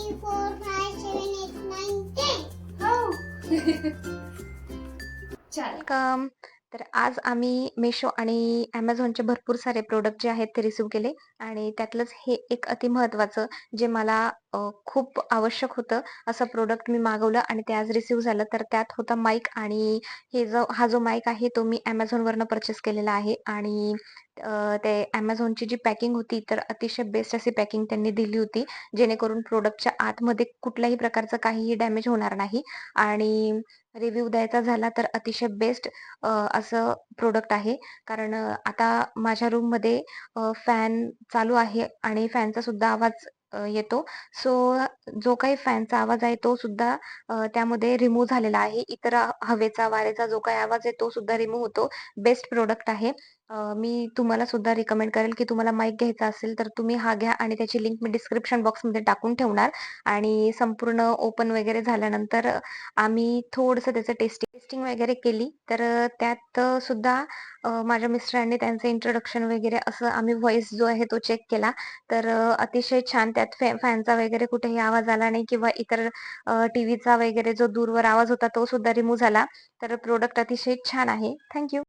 3, 4, 5, 7, 8, 9, 10. Oh. चल. Welcome. तर आज आम्ही Meesho आणि Amazonचे भरपूर सारे प्रॉडक्ट जे आहेत ते रिसीव्ह केले आणि त्यातलंच हे एक अति महत्त्वाचं जे मला खूप आवश्यक होतं असं प्रॉडक्ट मी मागवलं आणि ते आज रिसीव्ह झालं. तर त्यात होता माईक आणि हा जो माईक आहे तो मी Amazonवरनं पर्चेस केलेला आहे आणि ते Amazonची जी पॅकिंग होती तर अतिशय बेस्ट अशी पॅकिंग त्यांनी दिली होती. जेणेकरून प्रॉडक्टच्या आतमध्ये कुठल्याही प्रकारचं काहीही डॅमेज होणार नाही आणि रिव्ह्यू द्यायचा झाला तर अतिशय बेस्ट असं प्रोडक्ट आहे. कारण आता माझ्या रूममध्ये फॅन चालू आहे आणि फॅनचा सुद्धा आवाज येतो. सो जो काही फॅनचा आवाज आहे तो सुद्धा त्यामध्ये रिमूव्ह झालेला आहे. इतर हवेचा, वाऱ्याचा जो काही आवाज आहे तो सुद्धा रिमूव्ह होतो. बेस्ट प्रॉडक्ट आहे. मी तुम्हाला सुद्धा रिकमेंड करेल, की तुम्हाला माईक घ्यायचा असेल तर तुम्ही हा घ्या आणि त्याची लिंक मी डिस्क्रिप्शन बॉक्समध्ये टाकून ठेवणार आणि संपूर्ण ओपन वगैरे झाल्यानंतर आम्ही थोडंसं त्याचं टेस्टिंग वगैरे केली. तर त्यात सुद्धा माझ्या मिस्टरांनी त्यांचं इंट्रोडक्शन वगैरे असं आम्ही व्हॉईस जो आहे तो चेक केला. तर अतिशय छान त्यात फॅनचा वगैरे कुठेही आवाज आला नाही किंवा इतर टीव्हीचा वगैरे जो दूरवर आवाज होता तो सुद्धा रिमूव्ह झाला. तर प्रॉडक्ट अतिशय छान आहे. थँक